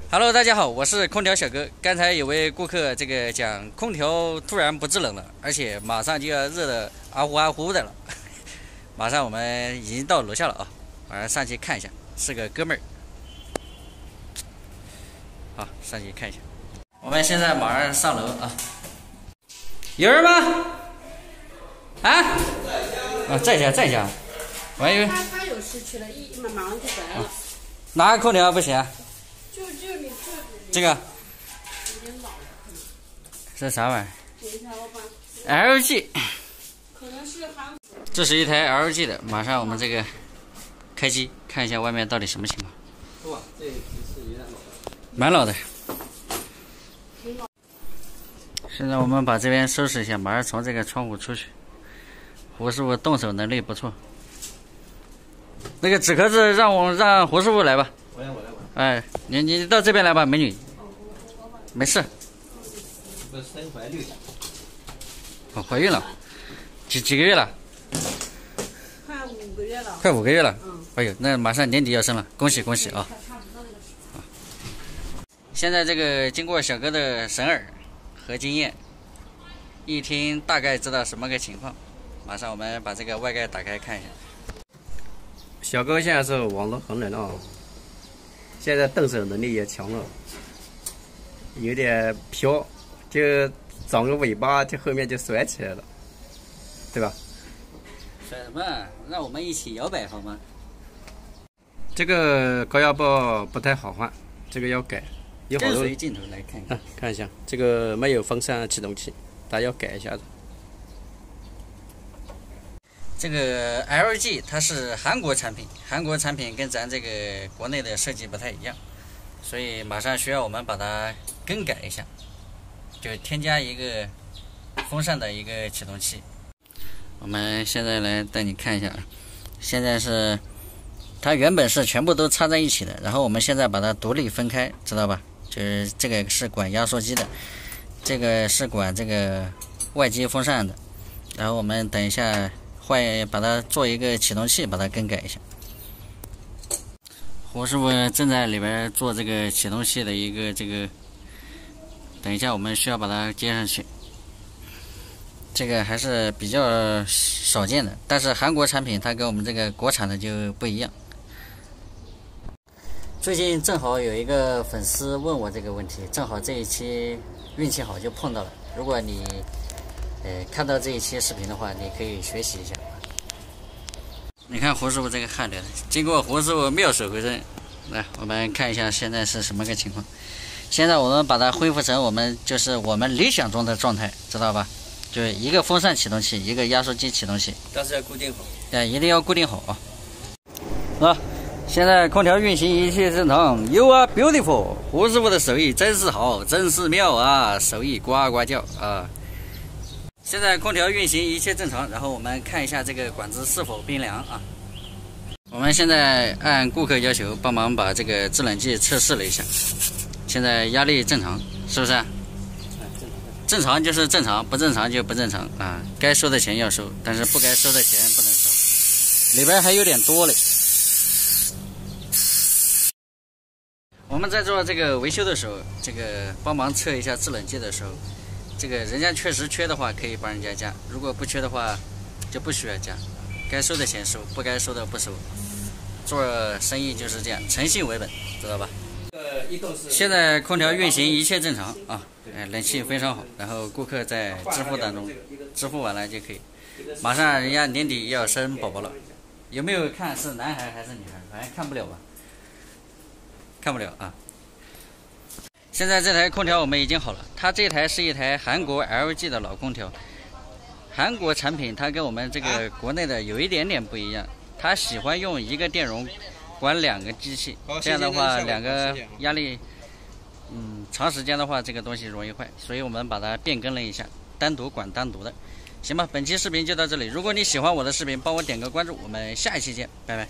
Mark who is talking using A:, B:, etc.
A: Hello，大家好，我是空调小哥。刚才有位顾客讲空调突然不制冷了，而且马上就要热的啊呼啊呼的了。马上我们已经到楼下了啊，马上上去看一下，是个哥们儿。好，上去看一下。我们现在马上上楼啊。有人吗？啊？啊，在家。我还以为
B: 他有事去了，马上就回来了。
A: 哪个空调不行啊？
B: 就你
A: 这个。
B: 有点老了。
A: 这啥玩意儿？
B: 等一下，我把。
A: LG。
B: 可能是韩。
A: 这是一台 LG 的，马上我们这个开机看一下外面到底什么情况。
C: 哇，这是有点老。
A: 蛮老的。现在我们把这边收拾一下，马上从这个窗户出去。胡师傅动手能力不错。那个纸壳子让胡师傅来吧。
C: 我来。
A: 哎，你到这边来吧，美女。没事。
C: 这个身怀6甲。
A: 哦，怀孕了，几个月了？
B: 快5个月了。
A: 快5个月了。
B: 嗯。
A: 哎呦，那马上年底要生了，恭喜啊！现在这个经过小哥的神耳和经验，一听大概知道什么个情况。马上我们把这个外盖打开看一下。
C: 小哥现在是网络红人了啊，现在动手能力也强了，有点飘，就长个尾巴，就后面就甩起来了，对吧？
A: 甩什么？让我们一起摇摆好吗？
C: 这个高压泵不太好换，这个要改。有好多
A: 跟随镜头来看看。
C: 看一下，这个没有风扇启动器，大家要改一下子。
A: 这个 LG 它是韩国产品，韩国产品跟咱这个国内的设计不太一样，所以马上需要我们把它更改一下，就添加一个风扇的一个启动器。我们现在来带你看一下，现在是它原本是全部都插在一起的，然后我们现在把它独立分开，知道吧？就是这个是管压缩机的，这个是管这个外机风扇的，然后我们等一下把它做一个启动器，把它更改一下。胡师傅正在里边做这个启动器的一个等一下我们需要把它接上去。这个还是比较少见的，但是韩国产品它跟我们这个国产的就不一样。最近正好有一个粉丝问我这个问题，正好这一期运气好就碰到了。如果你看到这一期视频的话，你可以学习一下。你看胡师傅这个汗流的，经过胡师傅妙手回春。来，我们看一下现在是什么个情况。现在我们把它恢复成我们理想中的状态，知道吧？就是一个风扇启动器，一个压缩机启动器。
C: 但是要固定好。
A: 对，一定要固定好啊！现在空调运行一切正常。You are beautiful， 胡师傅的手艺真是好，真是妙啊！手艺呱呱叫啊！现在空调运行一切正常，然后我们看一下这个管子是否冰凉啊。我们现在按顾客要求帮忙把这个制冷剂测试了一下，现在压力正常，是不是？正常就是正常，不正常就不正常啊。该收的钱要收，但是不该收的钱不能收，里边还有点多嘞。我们在做这个维修的时候，帮忙测一下制冷剂的时候，人家确实缺的话可以帮人家加，如果不缺的话就不需要加，该收的钱收，不该收的不收。做生意就是这样，诚信为本，知道吧？现在空调运行一切正常啊，冷气非常好，然后顾客在支付当中，支付完了就可以。马上人家年底要生宝宝了，有没有看是男孩还是女孩？反正看不了吧？看不了啊。现在这台空调我们已经好了，它这台是一台韩国 LG 的老空调。韩国产品它跟我们这个国内的有一点点不一样，它喜欢用一个电容管2个机器，这样的话2个压力，长时间的话这个东西容易坏，所以我们把它变更了一下，单独管单独的。行吧，本期视频就到这里，如果你喜欢我的视频，帮我点个关注，我们下一期见，拜拜。